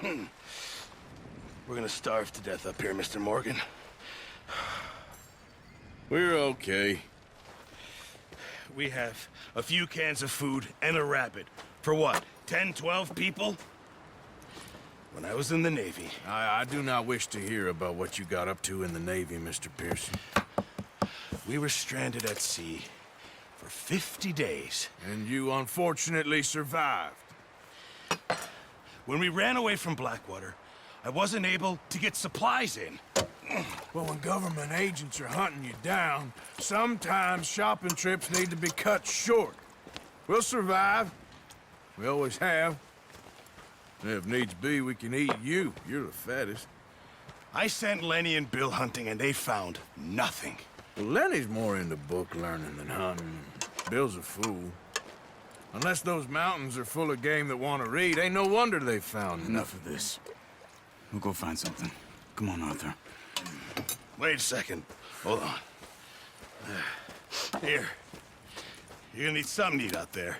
We're gonna starve to death up here, Mr. Morgan. We're okay. We have a few cans of food and a rabbit. For what, 10, 12 people? When I was in the Navy... I do not wish to hear about what you got up to in the Navy, Mr. Pearson. We were stranded at sea for 50 days. And you unfortunately survived. When we ran away from Blackwater, I wasn't able to get supplies in. Well, when government agents are hunting you down, sometimes shopping trips need to be cut short. We'll survive. We always have. And if needs be, we can eat you. You're the fattest. I sent Lenny and Bill hunting, and they found nothing. Well, Lenny's more into book learning than hunting. Bill's a fool. Unless those mountains are full of game that want to read, ain't no wonder they found Enough of this. We'll go find something. Come on, Arthur. Wait a second. Hold on. Here. You're gonna need something to eat out there.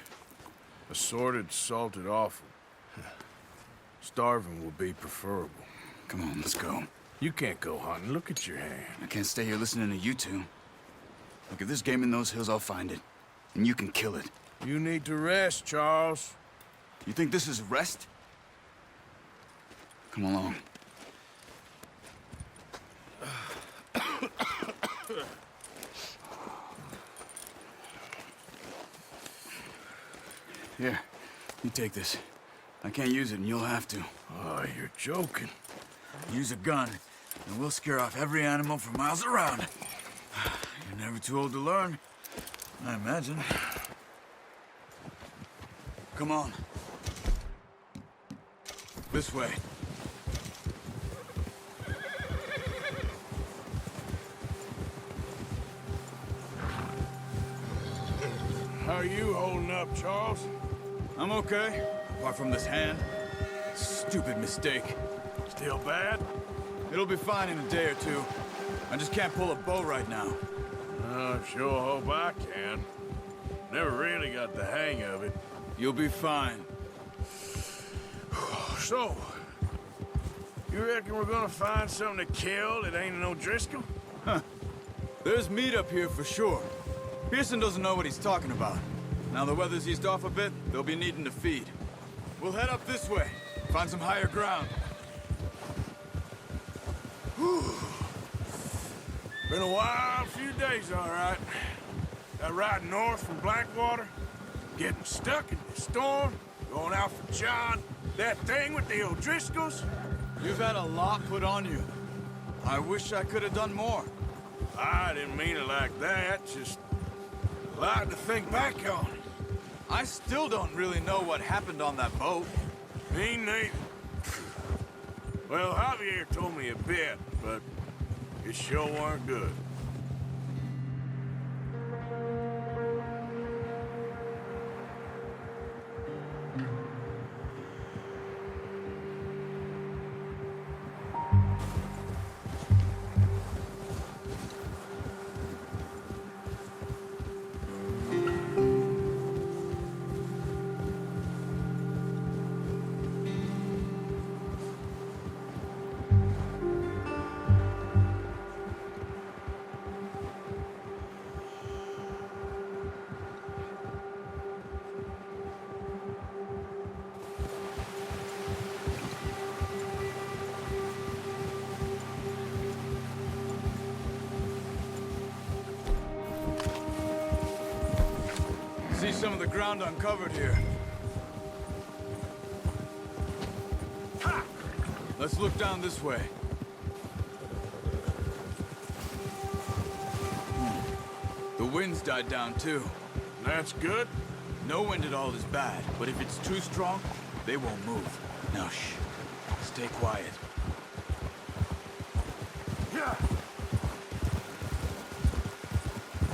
Assorted, salted offal. Starving will be preferable. Come on, let's go. You can't go hunting. Look at your hand. I can't stay here listening to you two. Look, if there's game in those hills, I'll find it. And you can kill it. You need to rest, Charles. You think this is rest? Come along. Here, you take this. I can't use it, and you'll have to. Oh, you're joking. Use a gun, and we'll scare off every animal for miles around. You're never too old to learn, I imagine. Come on. This way. How are you holding up, Charles? I'm okay, apart from this hand. Stupid mistake. Still bad? It'll be fine in a day or two. I just can't pull a bow right now. I sure hope I can. Never really got the hang of it. You'll be fine. So, you reckon we're gonna find something to kill that ain't no Driscoll? Huh. There's meat up here for sure. Pearson doesn't know what he's talking about. Now the weather's eased off a bit, they'll be needing to feed. We'll head up this way, find some higher ground. Whew. Been a wild few days, all right. That ride north from Blackwater, getting stuck in the storm, going out for John, that thing with the O'Driscolls. You've had a lot put on you. I wish I could have done more. I didn't mean it like that, just a lot to think back on. I still don't really know what happened on that boat. Me neither. Well, Javier told me a bit, but it sure weren't good. See some of the ground uncovered here. Ha! Let's look down this way. The wind's died down too. That's good. No wind at all is bad, but if it's too strong, they won't move. Now shh. Stay quiet. Yeah.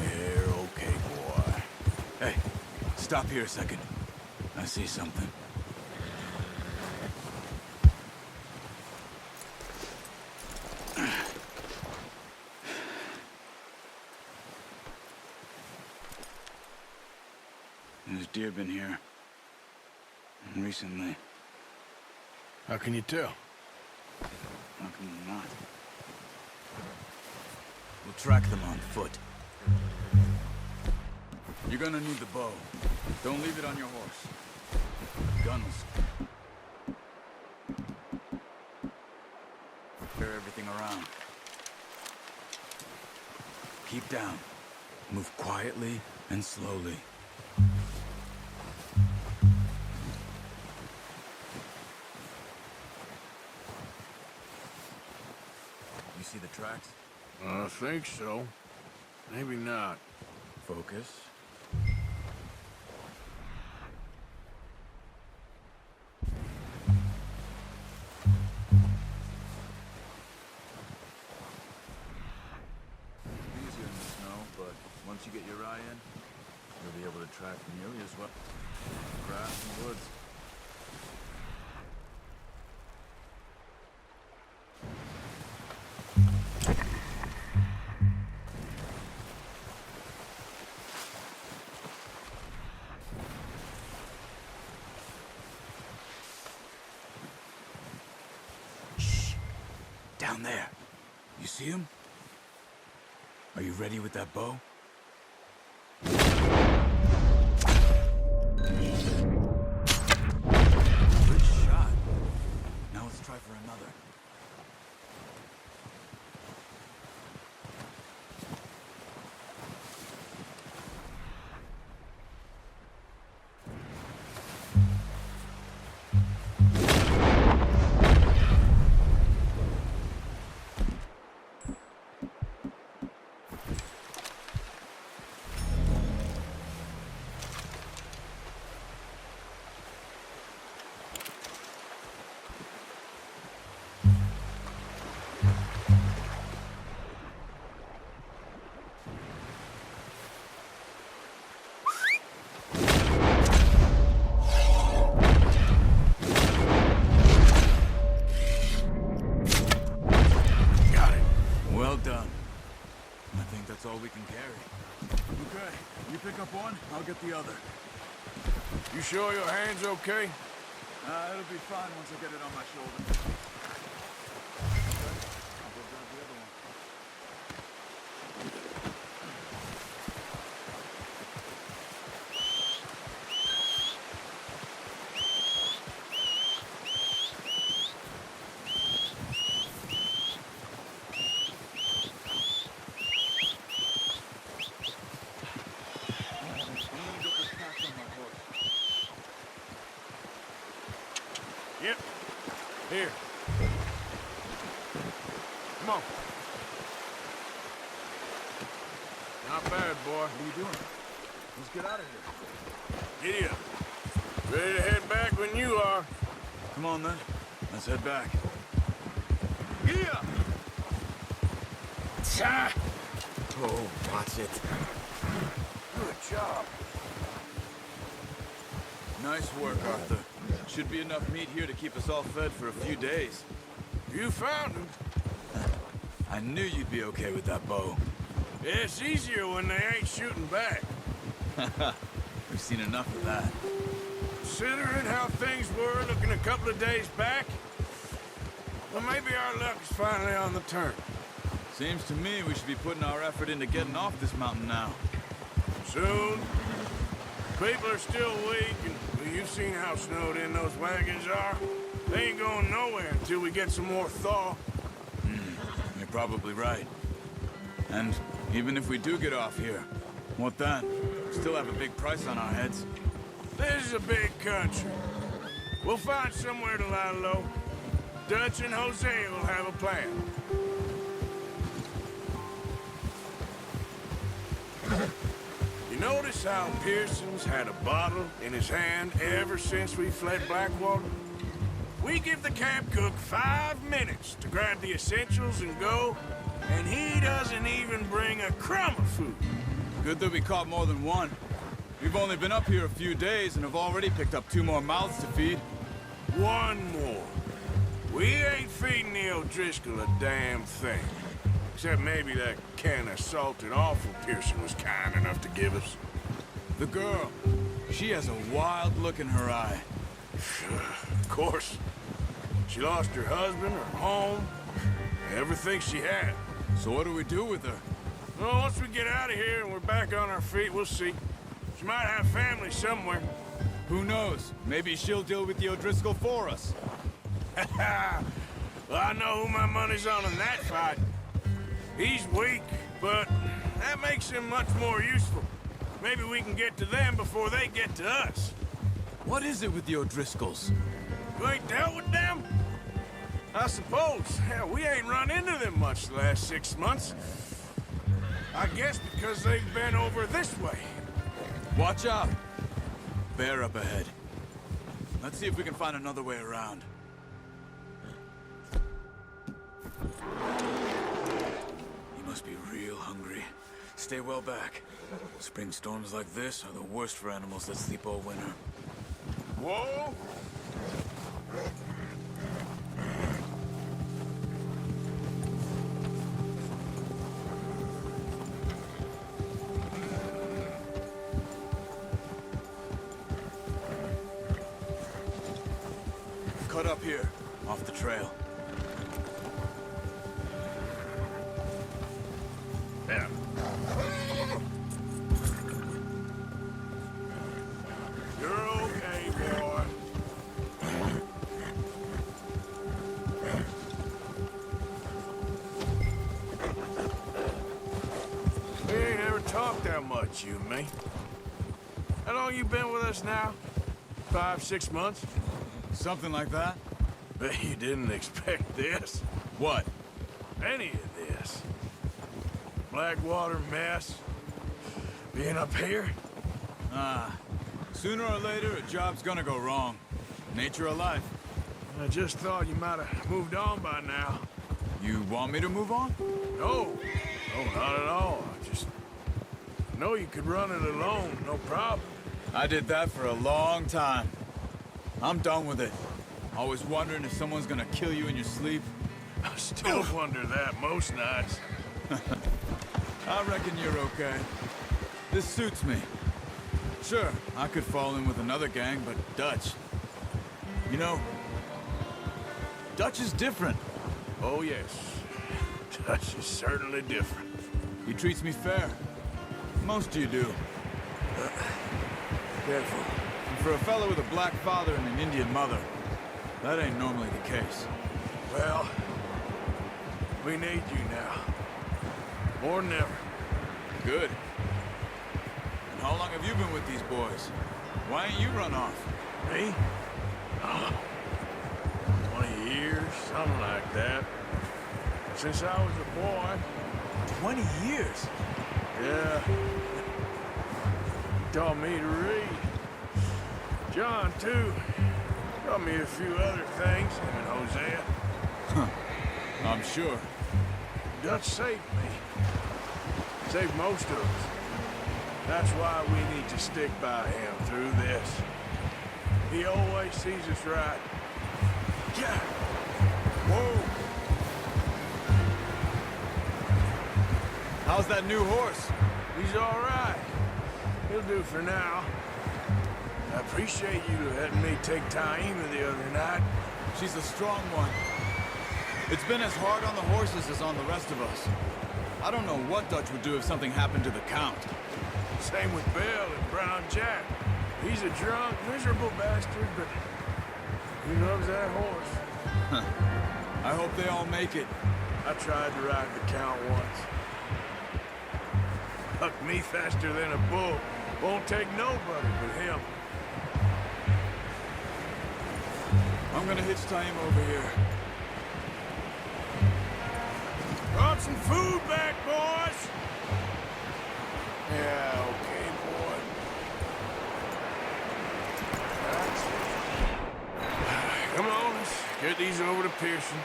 You're okay, boy. Hey, stop here a second. I see something. There's deer been here. Recently. How can you tell? How can you not? We'll track them on foot. You're gonna need the bow. Don't leave it on your horse. Guns. Clear everything around. Keep down. Move quietly and slowly. You see the tracks? I think so. Maybe not. Focus. Easier in the snow, but once you get your eye in, you'll be able to track nearly as well. Grass and woods. Down there. You see him? Are you ready with that bow? Good shot. Now let's try for another. Well done. I think that's all we can carry. Okay, you pick up one, I'll get the other. You sure your hand's okay? It'll be fine once I get it on my shoulder. Okay, I'll go grab the other one. Yep. Here. Come on. Not bad, boy. What are you doing? Let's get out of here. Giddy up. Ready to head back when you are. Come on then. Let's head back. Giddy up! Ta! Oh, watch it. Good job. Nice work, Arthur. Should be enough meat here to keep us all fed for a few days. You found him. I knew you'd be okay with that bow. Yeah, it's easier when they ain't shooting back. We've seen enough of that. Considering how things were looking a couple of days back, well, maybe our luck is finally on the turn. Seems to me we should be putting our effort into getting off this mountain now. Soon. People are still weak, and well, you've seen how snowed in those wagons are. They ain't going nowhere until we get some more thaw. You're probably right. And even if we do get off here, what then? We still have a big price on our heads. This is a big country. We'll find somewhere to lie low. Dutch and Hosea will have a plan. You notice how Pearson's had a bottle in his hand ever since we fled Blackwater? We give the camp cook 5 minutes to grab the essentials and go, and he doesn't even bring a crumb of food. Good that we caught more than one. We've only been up here a few days and have already picked up 2 more mouths to feed. One more. We ain't feeding the O'Driscoll a damn thing. Except maybe that can of salted offal Pearson was kind enough to give us. The girl, she has a wild look in her eye. Of course. She lost her husband, her home, everything she had. So what do we do with her? Well, once we get out of here and we're back on our feet, we'll see. She might have family somewhere. Who knows? Maybe she'll deal with the O'Driscoll for us. Well, I know who my money's on in that fight. He's weak, but that makes him much more useful. Maybe we can get to them before they get to us. What is it with the O'Driscolls? You ain't dealt with them? I suppose. Hell, we ain't run into them much the last 6 months. I guess because they've been over this way. Watch out! Bear up ahead. Let's see if we can find another way around. He must be real hungry. Stay well back. Spring storms like this are the worst for animals that sleep all winter. Whoa! Cut up here, off the trail. Yeah. You're okay, boy. We ain't ever talked that much, you and me. How long you been with us now? 5, 6 months? Something like that? Bet you didn't expect this. What? Any of this. Blackwater mess. Being up here? Sooner or later, a job's gonna go wrong. Nature of life. I just thought you might have moved on by now. You want me to move on? No. No, not at all. I know you could run it alone, no problem. I did that for a long time. I'm done with it. Always wondering if someone's gonna kill you in your sleep. I still wonder that most nights. I reckon you're okay. This suits me. Sure, I could fall in with another gang, but Dutch... You know, Dutch is different. Oh, yes. Dutch is certainly different. He treats me fair. Most of you do. Careful. And for a fellow with a black father and an Indian mother, that ain't normally the case. Well, we need you now. More than ever. Good. And how long have you been with these boys? Why ain't you run off? Me? Oh, 20 years, something like that. Since I was a boy. 20 years? Yeah. He taught me to read. John, too. Taught me a few other things, him and Hosea. I'm sure. Dutch saved me. Saved most of us. That's why we need to stick by him through this. He always sees us right. Yeah. Whoa. How's that new horse? He's all right. He'll do for now. I appreciate you letting me take Taima the other night. She's a strong one. It's been as hard on the horses as on the rest of us. I don't know what Dutch would do if something happened to the Count. Same with Bill and Brown Jack. He's a drunk, miserable bastard, but he loves that horse. I hope they all make it. I tried to ride the Count once. Hucked me faster than a bull. Won't take nobody but him. I'm gonna hitch Taima over here. Brought some food back, boys! Yeah, okay, boy. Come on, let's get these over to Pearson.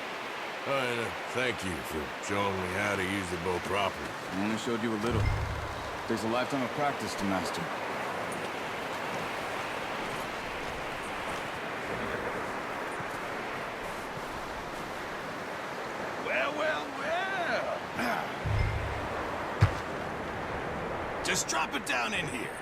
And thank you for showing me how to use the bow properly. I only showed you a little. There's a lifetime of practice to master. Well, well, well. Just drop it down in here.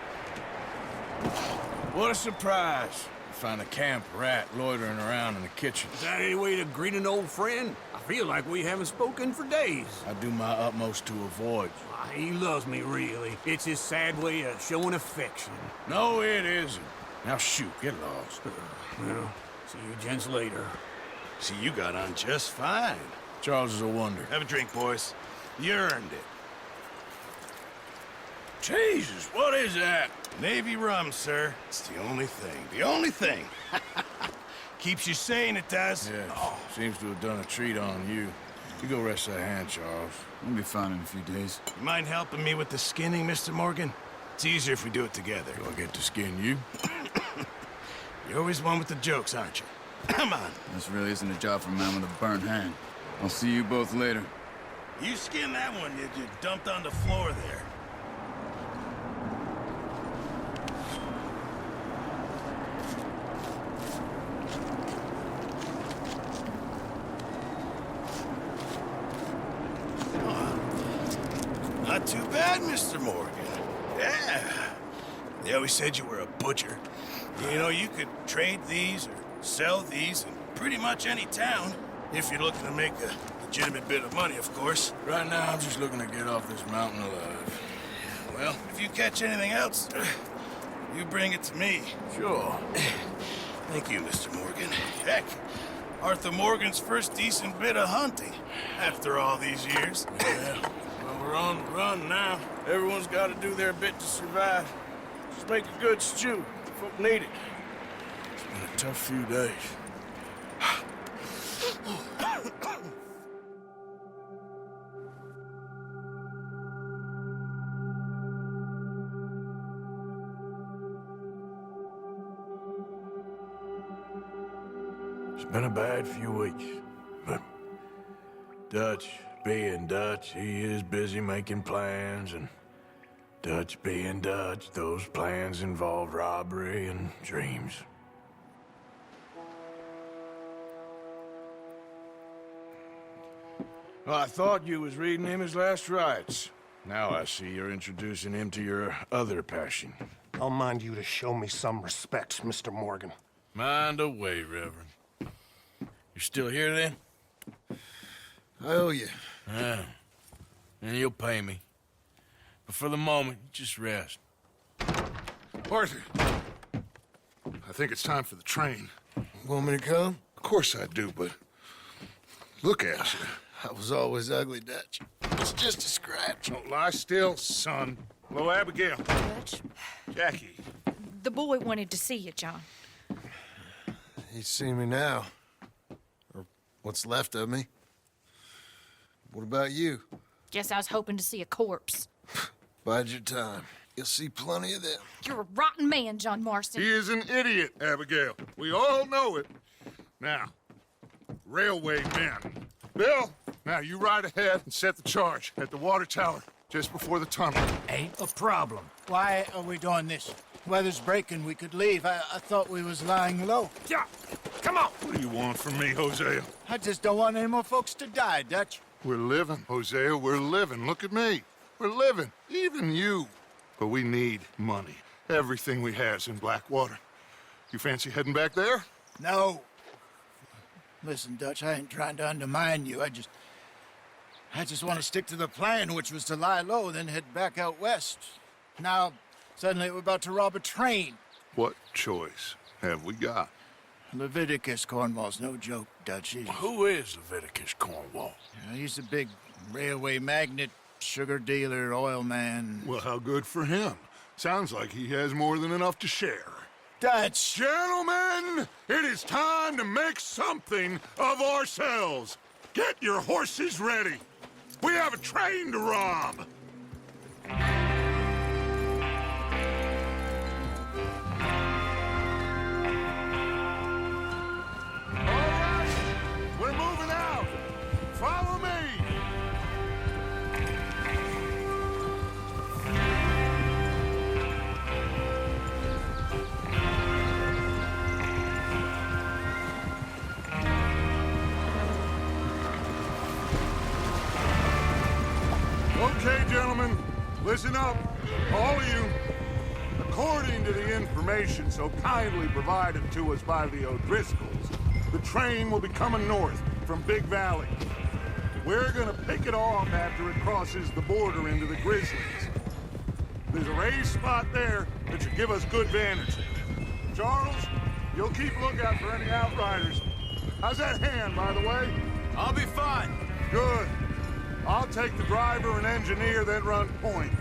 What a surprise. find a camp rat loitering around in the kitchen. Is that any way to greet an old friend? I feel like we haven't spoken for days. I do my utmost to avoid you. He loves me, really. It's his sad way of showing affection. No, it isn't. Now shoot, get lost. Well, see you gents later. See, you got on just fine. Charles is a wonder. Have a drink, boys. You earned it. Jesus, what is that? Navy rum, sir. It's the only thing. The only thing. Keeps you sane, it does. Yes, seems to have done a treat on you. You go rest that hand, Charles. We'll be fine in a few days. You mind helping me with the skinning, Mr. Morgan? It's easier if we do it together. Do I get to skin you? You're always one with the jokes, aren't you? Come on. This really isn't a job for a man with a burnt hand. I'll see you both later. You skin that one you dumped on the floor there. Not too bad, Mr. Morgan. Yeah. They always said you were a butcher. You know, you could trade these or sell these in pretty much any town, if you're looking to make a legitimate bit of money, of course. Right now, I'm just looking to get off this mountain alive. Well, if you catch anything else, you bring it to me. Sure. Thank you, Mr. Morgan. Heck, Arthur Morgan's first decent bit of hunting after all these years. Yeah. Well, we're on the run now. Everyone's got to do their bit to survive. Just make a good stew. Folk need it. It's been a tough few days. It's been a bad few weeks, but Dutch being Dutch, he is busy making plans, and Dutch being Dutch, those plans involve robbery and dreams. Well, I thought you was reading him his last rites. Now I see you're introducing him to your other passion. I'll mind you to show me some respect, Mr. Morgan. Mind away, Reverend. You're still here, then? I owe you. Yeah. And you'll pay me. But for the moment, just rest. Arthur, I think it's time for the train. Want me to come? Of course I do, but look at you. I was always ugly, Dutch. It's just a scratch. Don't lie still, son. Hello, Abigail. Dutch, Jackie. the boy wanted to see you, John. You see me now. Or what's left of me. What about you? Guess I was hoping to see a corpse. Bide your time. You'll see plenty of them. You're a rotten man, John Marston. He is an idiot, Abigail. We all know it. Now, railway men. Bill, now you ride ahead and set the charge at the water tower just before the tunnel. Ain't a problem. Why are we doing this? Weather's breaking, we could leave. I thought we was lying low. Yeah, come on. What do you want from me, Hosea? I just don't want any more folks to die, Dutch. We're living, Hosea, we're living. Look at me. We're living, even you. But we need money. Everything we has in Blackwater. You fancy heading back there? No. Listen, Dutch, I ain't trying to undermine you. I just want to stick to the plan, which was to lie low, then head back out west. Now, suddenly we're about to rob a train. What choice have we got? Leviticus Cornwall's no joke, Dutch. Who is Leviticus Cornwall? He's a big railway magnate, sugar dealer, oil man. Well, how good for him. Sounds like he has more than enough to share. Dutch! Gentlemen, it is time to make something of ourselves. Get your horses ready. We have a train to rob. All right, we're moving out. Follow me. Okay, gentlemen, listen up, all of you. According to the information so kindly provided to us by the O'Driscolls, the train will be coming north from Big Valley. We're gonna pick it off after it crosses the border into the Grizzlies. There's a raised spot there that should give us good vantage. Charles, you'll keep lookout for any outriders. How's that hand, by the way? I'll be fine. Good. I'll take the driver and engineer, then run point.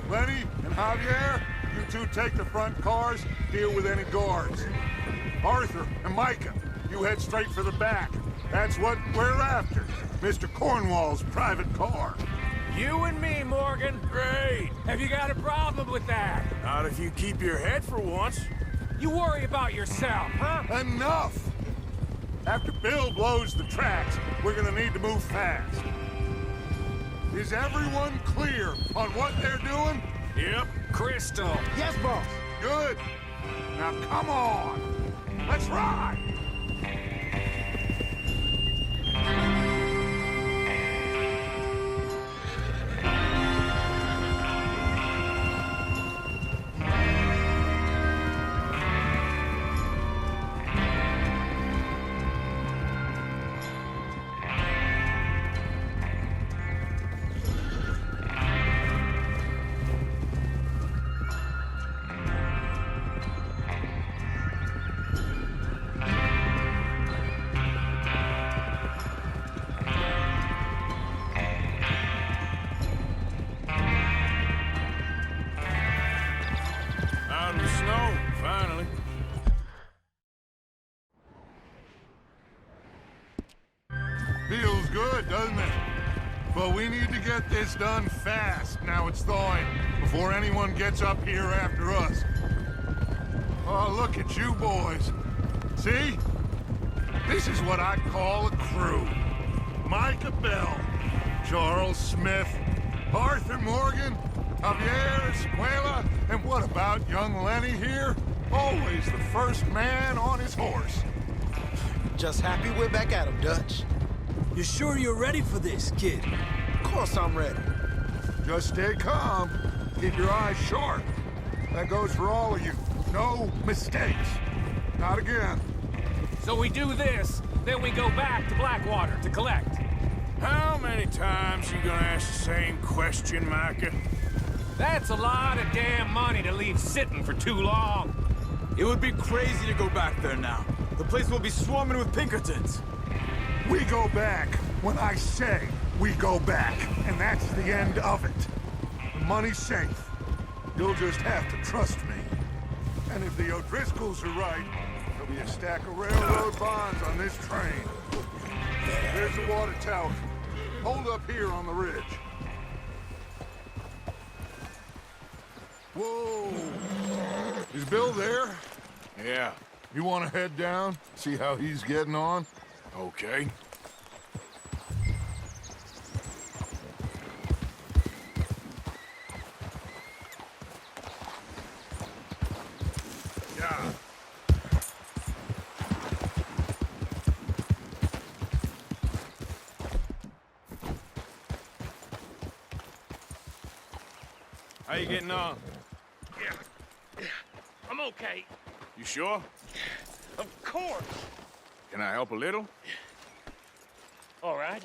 Lenny and Javier, you two take the front cars, deal with any guards. Arthur and Micah, you head straight for the back. That's what we're after. Mr. Cornwall's private car. You and me, Morgan. Great. Have you got a problem with that? Not if you keep your head for once. You worry about yourself, huh? Enough! After Bill blows the tracks, we're gonna need to move fast. Is everyone clear on what they're doing? Yep. Crystal. Yes, boss. Good. Now come on. Let's ride. Out in the snow, finally. Feels good, doesn't it? But we need to get this done fast, now it's thawing, before anyone gets up here after us. Oh, look at you boys. See? This is what I call a crew. Micah Bell, Charles Smith, Arthur Morgan, Javier Escuela, and what about young Lenny here? Always the first man on his horse. Just happy we're back at him, Dutch. You sure you're ready for this, kid? Of course I'm ready. Just stay calm. Keep your eyes sharp. That goes for all of you. No mistakes. Not again. So we do this, then we go back to Blackwater to collect. How many times you gonna ask the same question, Micah? That's a lot of damn money to leave sitting for too long. It would be crazy to go back there now. The place will be swarming with Pinkertons. We go back when I say we go back, and that's the end of it. The money's safe. You'll just have to trust me. And if the O'Driscolls are right, there'll be a stack of railroad bonds on this train. There's the water tower. Hold up here on the ridge. Whoa! Is Bill there? Yeah. You want to head down, see how he's getting on? Okay. Yeah. How you getting on? Yeah. I'm okay. You sure? Of course. Can I help a little? All right.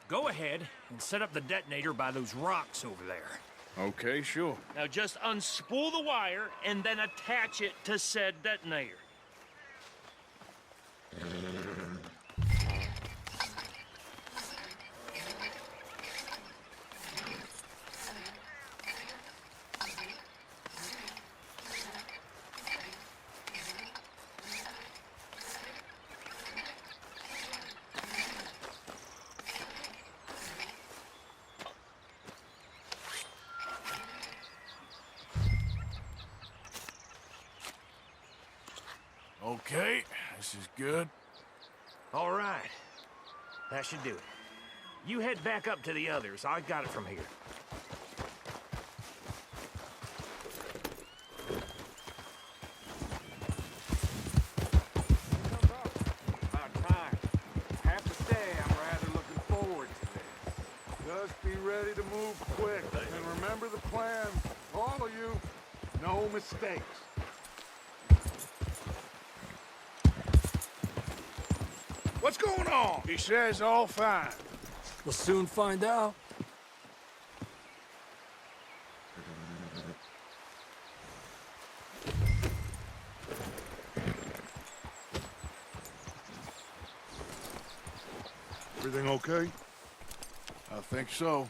Go ahead and set up the detonator by those rocks over there. Okay, sure. Now just unspool the wire and then attach it to said detonator. Okay, this is good. All right. That should do it. You head back up to the others. I got it from here. About time. Have to say, I'm rather looking forward to this. Just be ready to move quick. And remember the plan. All of you. No mistakes. What's going on? He says all fine. We'll soon find out. Everything okay? I think so.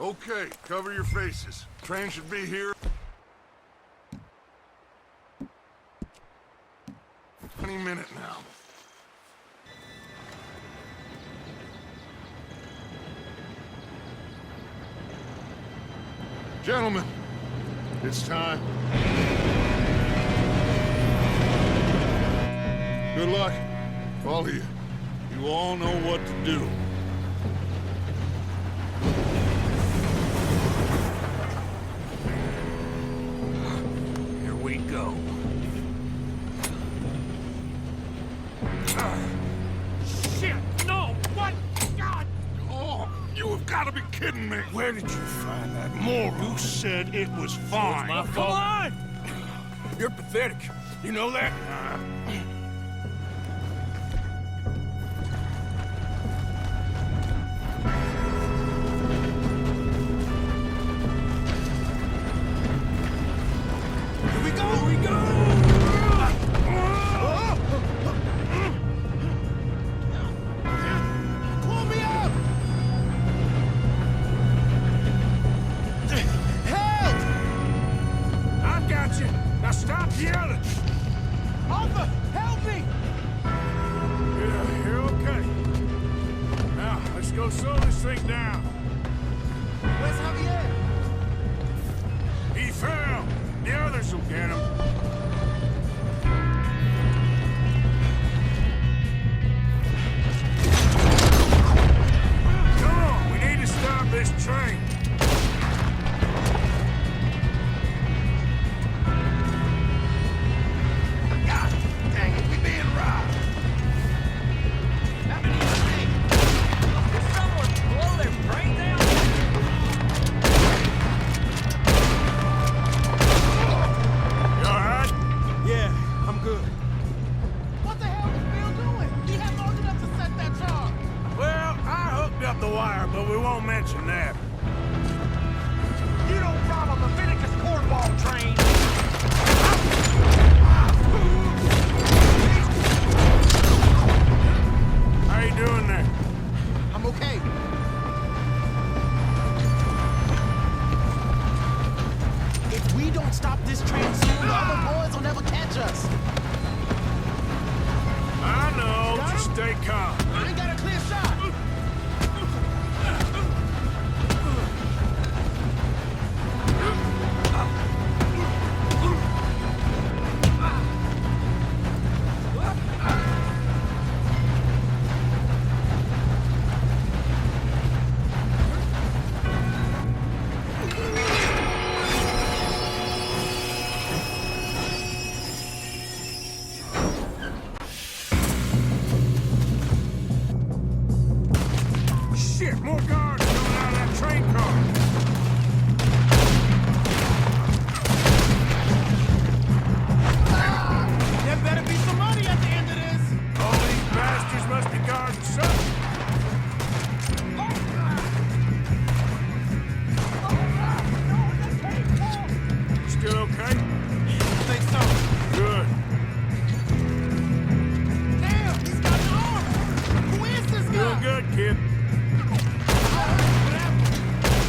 Okay, cover your faces. Train should be here any minute now. Gentlemen, it's time. Good luck, all of you. You all know what to do. Here we go. Shit! No! What? God! Oh, you have got to be kidding me. Where did you find that moron? You said it was fine. My fault. Come on! You're pathetic. You know that? Here we go! Here we go! Pull me up! Help! I got you. Now stop yelling. Arthur, help me! Yeah, you're okay. Now, let's go slow this thing down. Where's Javier? He fell. The others will get him. Come on, we need to stop this train. God dang it, we being robbed! How many of you? Did someone blow their brains out? You all right? Yeah, I'm good. What the hell was Bill doing? He had long enough to set that charge. Well, I hooked up the wire, but we won't mention that. You don't rob a Leviticus cornball train! How you doing there? I'm okay. If we don't stop this train soon, the other boys will never catch us. I know. Just stay calm. I ain't got a clear shot. Shit, more guards coming out of that train car. There better be some money at the end of this. All these bastards must be guarding something. Still okay? I think so. Good. Damn, he's got an arm. Who is this guy? Doing good, kid.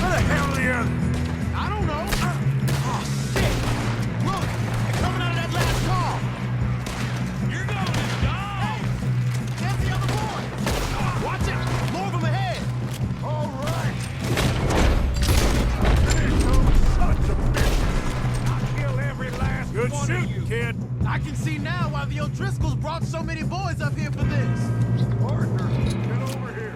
Where the hell are the others? I don't know. Oh, shit. Look, they're coming out of that last car. You're going to die! Hey, there's the other boy. Watch it. More of them ahead. All right. Sons of bitches. I'll kill every last Good one of shooting, you! kid. I can see now why the O'Driscolls brought so many boys up here for this. Arthur, get over here.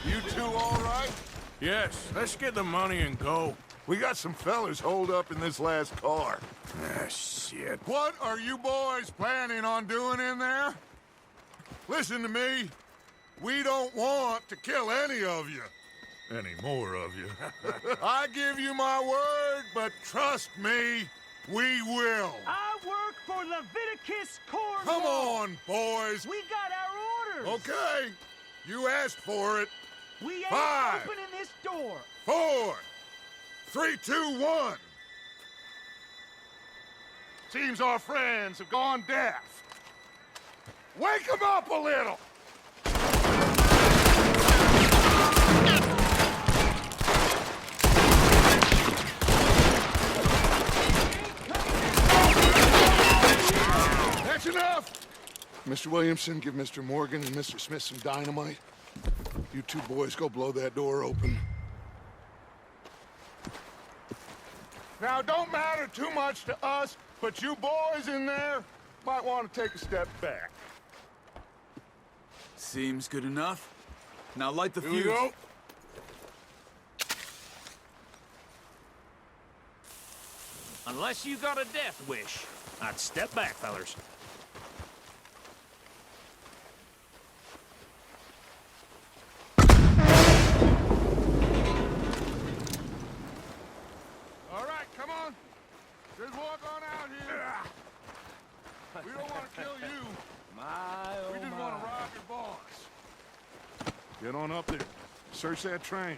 You two all right? Yes, let's get the money and go. We got some fellas holed up in this last car. Ah, shit. What are you boys planning on doing in there? Listen to me. We don't want to kill any of you. any more of you. I give you my word, but trust me, we will. I work for Leviticus Cornwall. Come on, boys. We got our orders. Okay, you asked for it. We ain't 5, opening this door. 4, 3, 2, 1. Seems our friends have gone deaf. Wake them up a little! That's enough! Mr. Williamson, give Mr. Morgan and Mr. Smith some dynamite. You two boys go blow that door open. Now, don't matter too much to us, but you boys in there might want to take a step back. Seems good enough. Now light the Here we fuse. go. Unless you got a death wish, I'd step back, fellers. All right, come on. Just walk on out here. We don't want to kill you. We just want to rob your boss. Get on up there. Search that train.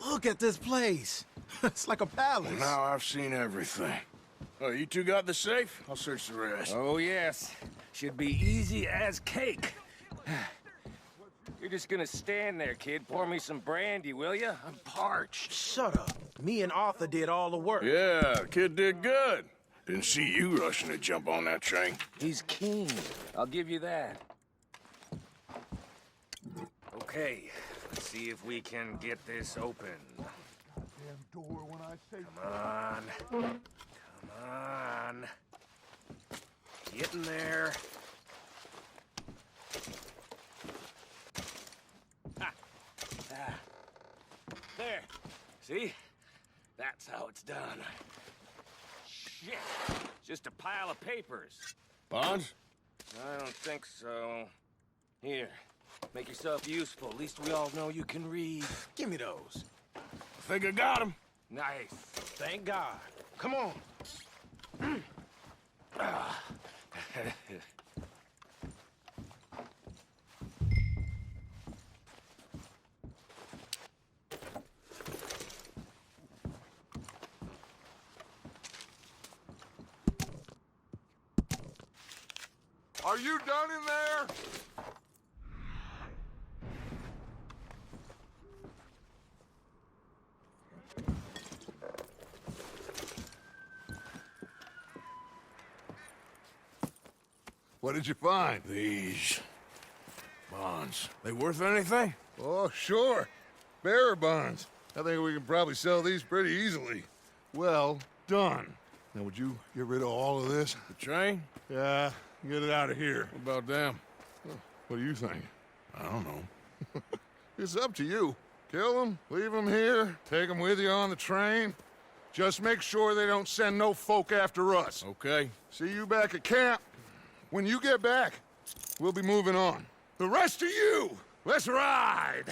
Look at this place. It's like a palace. Now I've seen everything. Oh, you two got the safe? I'll search the rest. Oh, yes. Should be easy as cake. You're just gonna stand there, kid. Pour me some brandy, will ya? I'm parched. Shut up. Me and Arthur did all the work. Yeah, the kid did good. Didn't see you rushing to jump on that train. He's keen. I'll give you that. Okay, let's see if we can get this open. Damn door when I say Come on. Come on. Get in there. Ha. Ah. There. See? That's how it's done. Shit. Just a pile of papers. Bonds? I don't think so. Here. Make yourself useful. At least we all know you can read. Give me those. I think I got him. Nice. Thank God. Come on. Are you done in there? What did you find? These bonds. They worth anything? Oh, sure. Bearer bonds. I think we can probably sell these pretty easily. Well done. Now, would you get rid of all of this? The train? Yeah, get it out of here. What about them? What do you think? I don't know. It's up to you. Kill them, leave them here, take them with you on the train. Just make sure they don't send no folk after us. Okay. See you back at camp. When you get back, we'll be moving on. The rest of you, let's ride!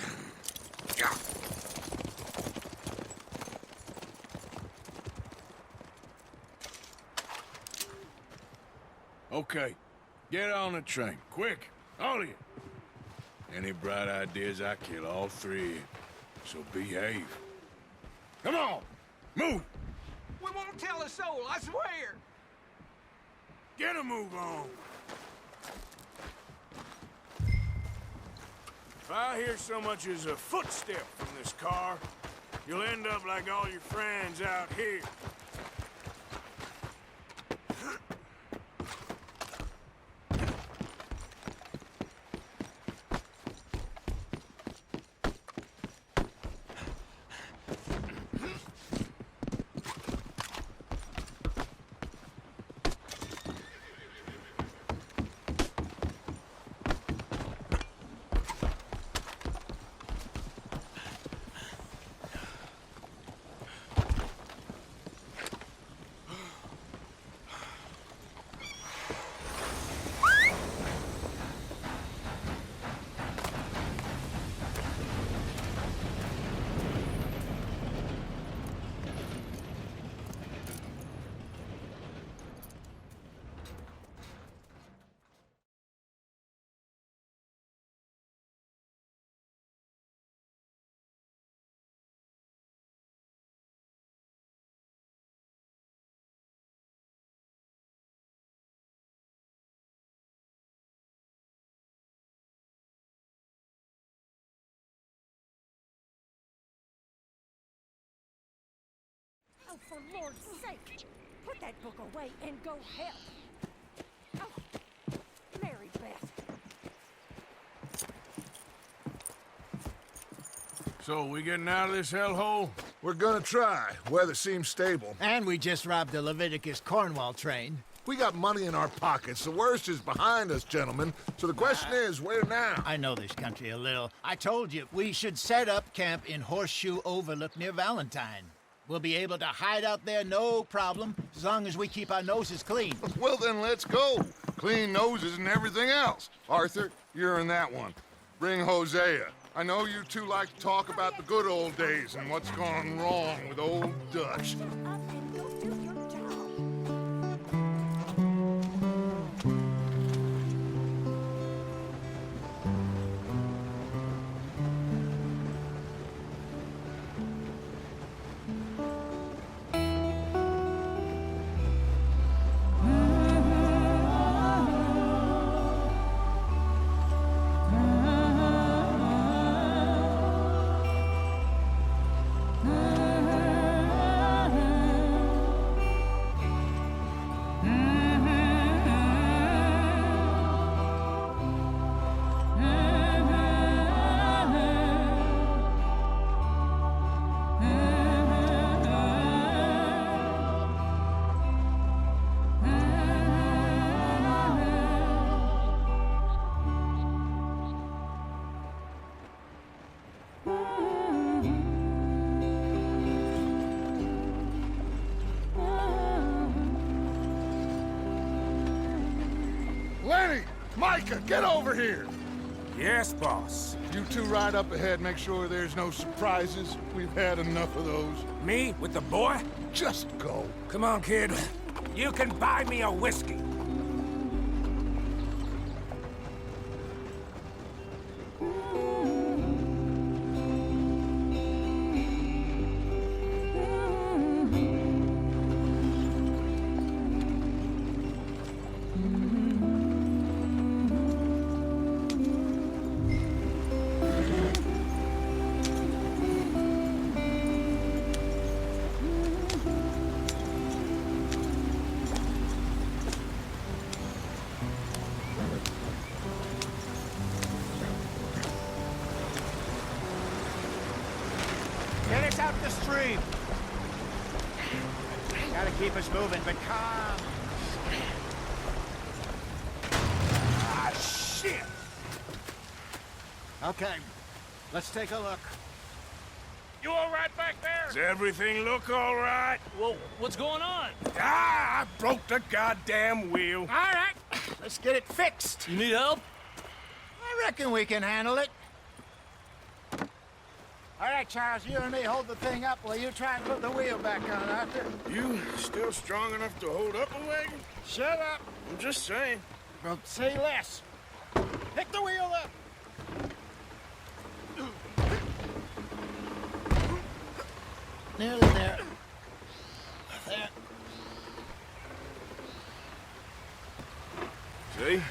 Okay. Get on the train. Quick. All of you. Any bright ideas, I kill all three. So behave. Come on! Move! We won't tell a soul, I swear. Get a move on! If I hear so much as a footstep from this car, you'll end up like all your friends out here. Oh, for Lord's sake, put that book away and go help. Oh, Mary Beth. So, we getting out of this hellhole? We're gonna try. Weather seems stable. And we just robbed the Leviticus Cornwall train. We got money in our pockets. The worst is behind us, gentlemen. So the question is, where now? I know this country a little. I told you, we should set up camp in Horseshoe Overlook near Valentine. We'll be able to hide out there no problem, as long as we keep our noses clean. Well, then let's go. Clean noses and everything else. Arthur, you're in that one. Bring Hosea. I know you two like to talk about the good old days and what's gone wrong with old Dutch. Lenny! Micah, get over here! Yes, boss. You two ride up ahead, make sure there's no surprises. We've had enough of those. Me with the boy? Just go. Come on, kid. You can buy me a whiskey. Get us out the stream. Gotta keep us moving, but calm. Ah, shit! Okay, let's take a look. You all right back there? Does everything look all right? Well, what's going on? Ah, I broke the goddamn wheel. All right, let's get it fixed. You need help? I reckon we can handle it. All right, Charles, you and me hold the thing up while you try and put the wheel back on, Arthur. You still strong enough to hold up a wagon? Shut up. I'm just saying. Well, say less. Pick the wheel up. Nearly there. There. See?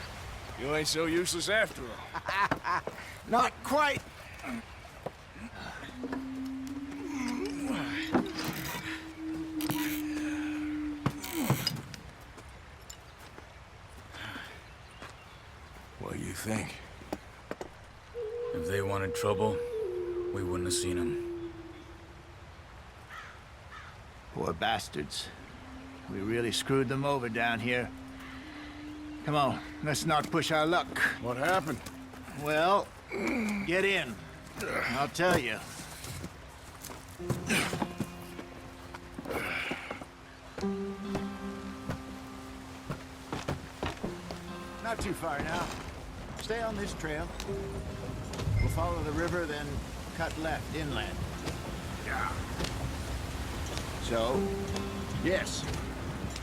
You ain't so useless after all. Not quite. What do you think? If they wanted trouble, we wouldn't have seen them. Poor bastards. We really screwed them over down here. Come on, let's not push our luck. What happened? Well, get in. I'll tell you. Not too far now. Stay on this trail. We'll follow the river, then cut left inland. Yeah. So, yes,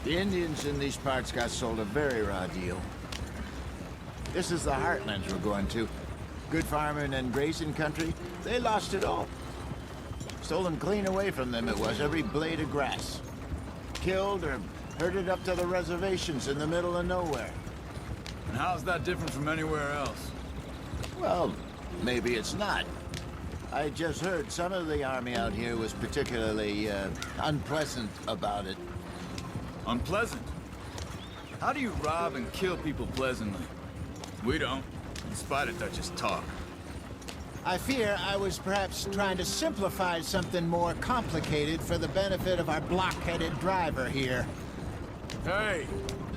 the Indians in these parts got sold a very raw deal. This is the heartlands we're going to. Good farming and grazing country, they lost it all. Stolen clean away from them it was, every blade of grass. Killed or herded up to the reservations in the middle of nowhere. And how's that different from anywhere else? Well, maybe it's not. I just heard some of the army out here was particularly unpleasant about it. Unpleasant? How do you rob and kill people pleasantly? We don't, in spite of Dutch's talk. I fear I was perhaps trying to simplify something more complicated for the benefit of our block-headed driver here. Hey,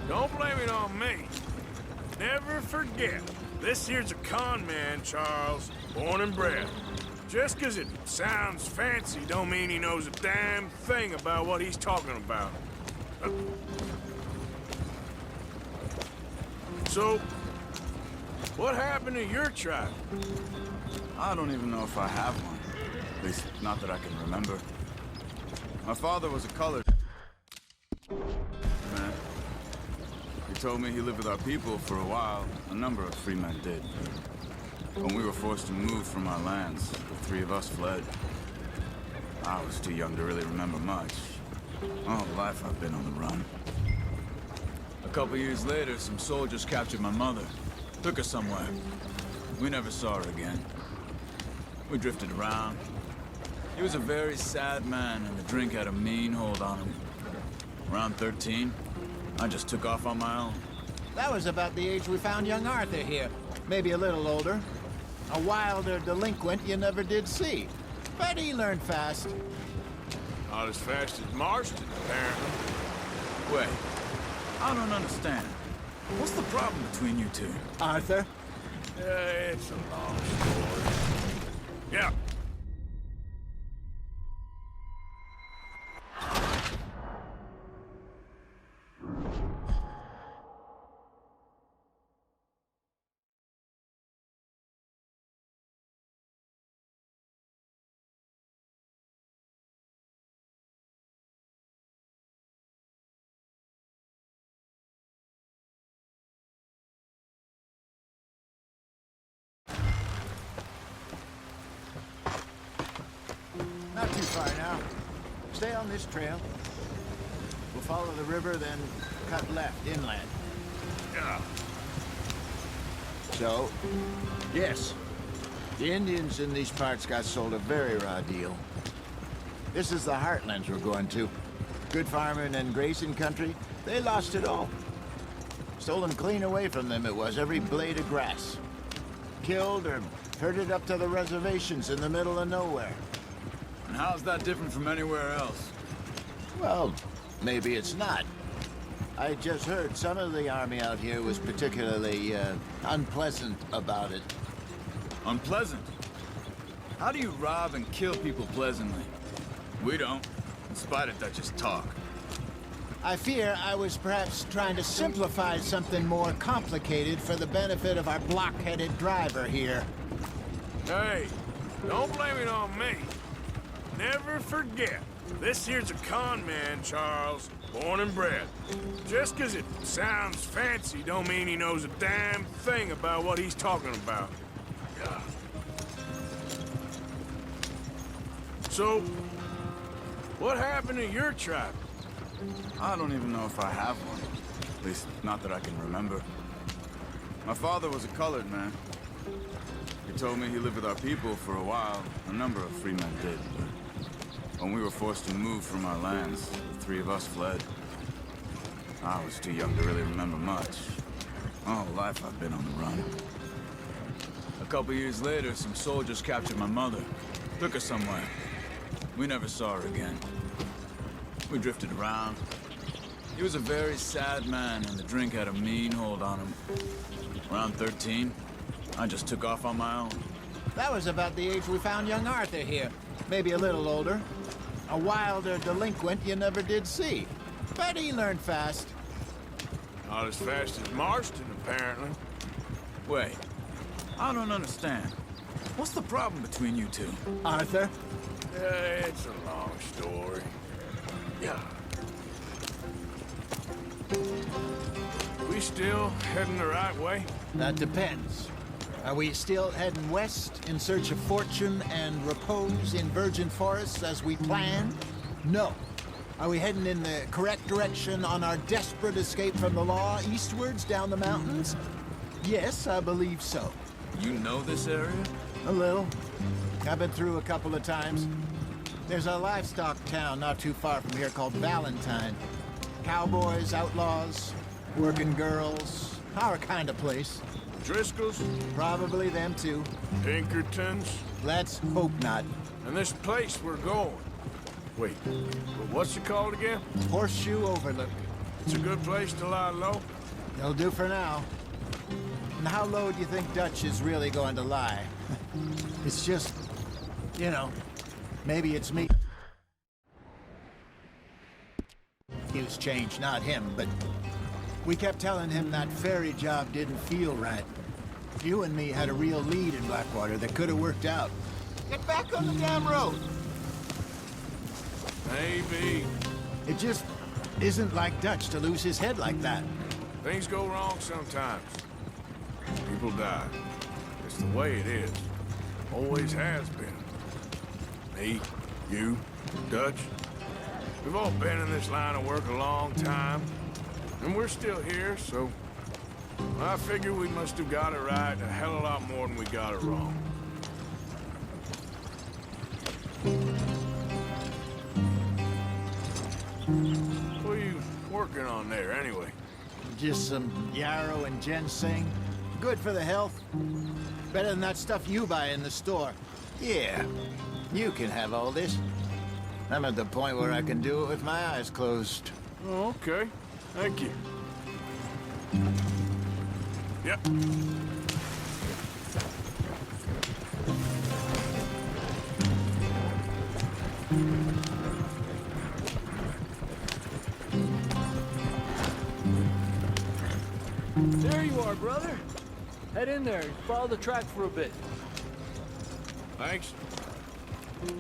don't blame it on me. Never forget, this here's a con man, Charles, born and bred. Just 'cause it sounds fancy don't mean he knows a damn thing about what he's talking about. So, what happened to your tribe? I don't even know if I have one. At least, not that I can remember. My father was a colored man. He told me he lived with our people for a while. A number of free men did. When we were forced to move from our lands, the three of us fled. I was too young to really remember much. All life I've been on the run. A couple years later, some soldiers captured my mother. Took her somewhere. We never saw her again. We drifted around. He was a very sad man, and the drink had a mean hold on him. Around 13, I just took off on my own. That was about the age we found young Arthur here. Maybe a little older. A wilder delinquent you never did see. But he learned fast. Not as fast as Marston, apparently. Wait, I don't understand. What's the problem between you two? Arthur? It's a long story. Yeah. Not too far now. Stay on this trail. We'll follow the river, then cut left, inland. Yeah. So, yes, the Indians in these parts got sold a very raw deal. This is the heartlands we're going to. Good farming and grazing country, they lost it all. Stolen clean away from them it was, every blade of grass. Killed or herded up to the reservations in the middle of nowhere. And how's that different from anywhere else? Well, maybe it's not. I just heard some of the army out here was particularly unpleasant about it. Unpleasant? How do you rob and kill people pleasantly? We don't, in spite of Dutch's talk. I fear I was perhaps trying to simplify something more complicated for the benefit of our block-headed driver here. Hey, don't blame it on me. Never forget, this here's a con man, Charles, born and bred. Just 'cause it sounds fancy don't mean he knows a damn thing about what he's talking about. Yeah. So, what happened to your tribe? I don't even know if I have one. At least, not that I can remember. My father was a colored man. He told me he lived with our people for a while. A number of free men did, but when we were forced to move from our lands, the three of us fled. I was too young to really remember much. All life I've been on the run. A couple years later, some soldiers captured my mother. Took her somewhere. We never saw her again. We drifted around. He was a very sad man, and the drink had a mean hold on him. Around 13, I just took off on my own. That was about the age we found young Arthur here. Maybe a little older. A wilder delinquent you never did see. But he learned fast. Not as fast as Marston, apparently. Wait, I don't understand. What's the problem between you two? Arthur? It's a long story. Yeah. We still heading the right way? That depends. Are we still heading west in search of fortune and repose in virgin forests as we planned? No. Are we heading in the correct direction on our desperate escape from the law eastwards down the mountains? Yes, I believe so. You know this area? A little. I've been through a couple of times. There's a livestock town not too far from here called Valentine. Cowboys, outlaws, working girls, our kind of place. Driscoll's? Probably them too. Pinkertons? Let's hope not. And this place we're going. Wait, what's it called again? Horseshoe Overlook. It's a good place to lie low? They'll do for now. And how low do you think Dutch is really going to lie? It's just, you know, maybe it's me. He's changed, not him, but we kept telling him that ferry job didn't feel right. You and me had a real lead in Blackwater that could have worked out. Get back on the damn road. Maybe. It just isn't like Dutch to lose his head like that. Things go wrong sometimes. People die. It's the way it is. Always has been. Me, you, Dutch. We've all been in this line of work a long time. And we're still here, so... I figure we must have got it right a hell of a lot more than we got it wrong. What are you working on there, anyway? Just some yarrow and ginseng. Good for the health. Better than that stuff you buy in the store. Yeah, you can have all this. I'm at the point where I can do it with my eyes closed. Oh, okay. Thank you. Yep. There you are, brother. Head in there and follow the track for a bit. Thanks.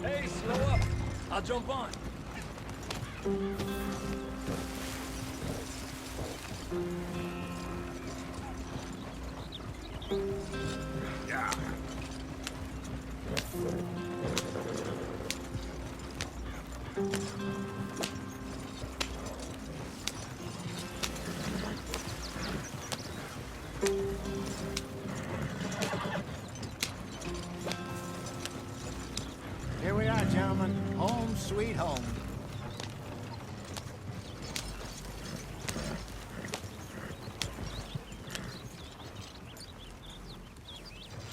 Hey, slow up. I'll jump on. Yeah. Here we are, gentlemen. Home sweet home.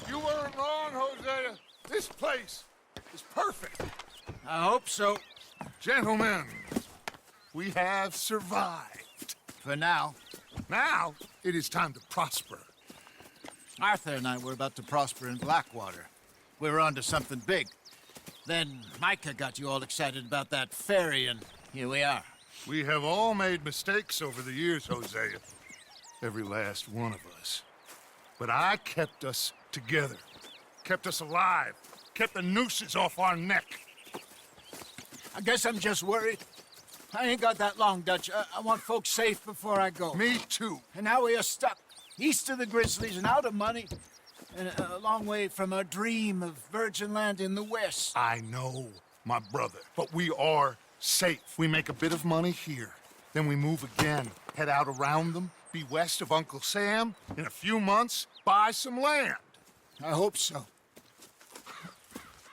You weren't wrong, Hosea. This place is perfect. I hope so. Gentlemen, we have survived. For now. Now, it is time to prosper. Arthur and I were about to prosper in Blackwater. We were onto something big. Then Micah got you all excited about that ferry, and here we are. We have all made mistakes over the years, Hosea. Every last one of us. But I kept us together. Kept us alive. Kept the nooses off our neck. I guess I'm just worried. I ain't got that long, Dutch. I want folks safe before I go. Me too. And now we are stuck east of the Grizzlies and out of money. And a long way from a dream of virgin land in the west. I know, my brother. But we are safe. We make a bit of money here. Then we move again. Head out around them. Be west of Uncle Sam. In a few months, buy some land. I hope so.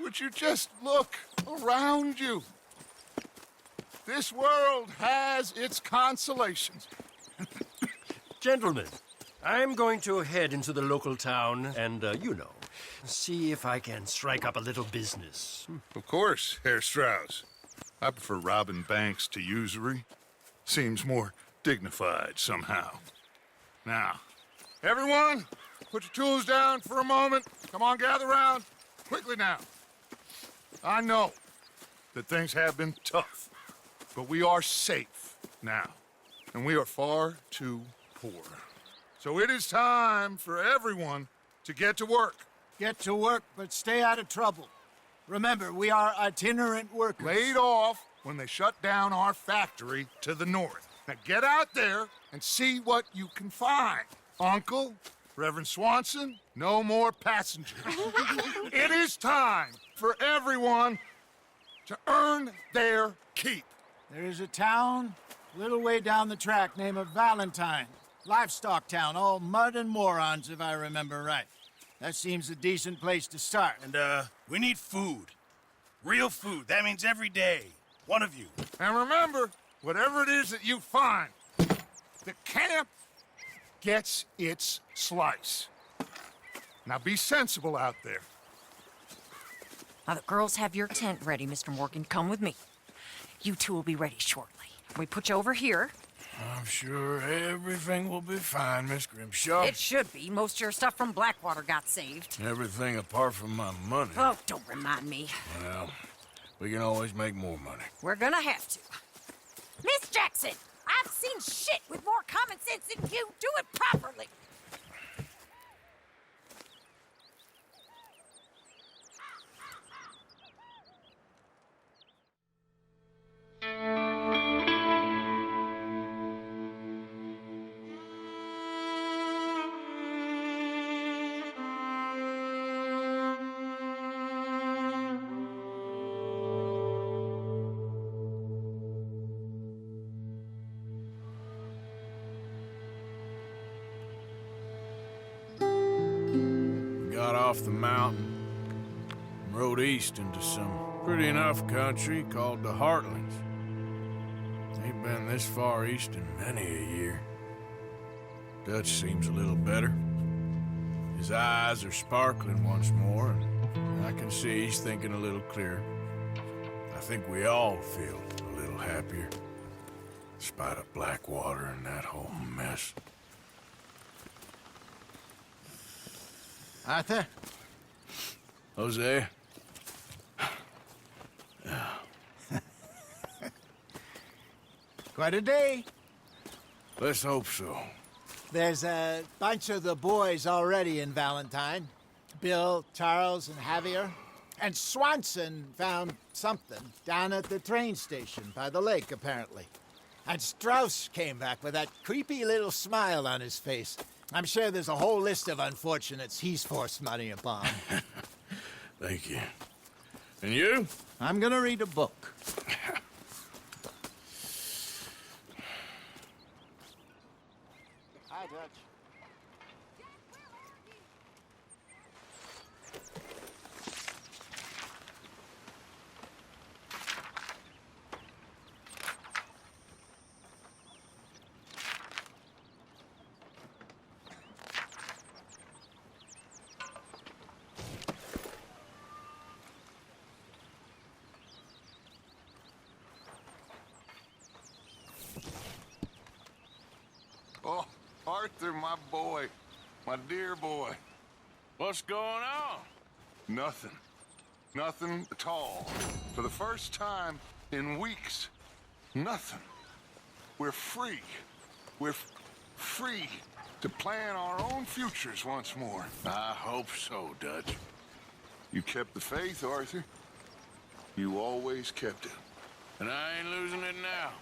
Would you just look around you? This world has its consolations. Gentlemen, I'm going to head into the local town and, you know, see if I can strike up a little business. Of course, Herr Strauss. I prefer robbing banks to usury. Seems more dignified somehow. Now, everyone, put your tools down for a moment. Come on, gather round. Quickly now. I know that things have been tough, but we are safe now, and we are far too poor. So it is time for everyone to get to work. Get to work, but stay out of trouble. Remember, we are itinerant workers. Laid off when they shut down our factory to the north. Now get out there and see what you can find. Uncle, Reverend Swanson, no more passengers. It is time for everyone to earn their keep. There is a town a little way down the track named Valentine. Livestock town, all mud and morons, if I remember right. That seems a decent place to start. And, we need food. Real food. That means every day. One of you. And remember, whatever it is that you find, the camp gets its slice. Now be sensible out there. Now, the girls have your tent ready, Mr. Morgan. Come with me. You two will be ready shortly. We put you over here. I'm sure everything will be fine, Miss Grimshaw. It should be. Most of your stuff from Blackwater got saved. Everything apart from my money. Oh, don't remind me. Well, we can always make more money. We're gonna have to. Miss Jackson, I've seen shit with more common sense than you. Do it properly. Got off the mountain and rode east into some pretty enough country called the Heartlands. Ain't been this far east in many a year. Dutch seems a little better. His eyes are sparkling once more, and I can see he's thinking a little clearer. I think we all feel a little happier, in spite of Blackwater and that whole mess. Arthur? Jose? Quite a day. Let's hope so. There's a bunch of the boys already in Valentine. Bill, Charles, and Javier. And Swanson found something down at the train station by the lake, apparently. And Strauss came back with that creepy little smile on his face. I'm sure there's a whole list of unfortunates he's forced money upon. Thank you. And you? I'm gonna read a book. Hi, Dutch. Oh, Arthur, my boy. My dear boy. What's going on? Nothing. Nothing at all. For the first time in weeks, nothing. We're free. We're free to plan our own futures once more. I hope so, Dutch. You kept the faith, Arthur. You always kept it. And I ain't losing it now.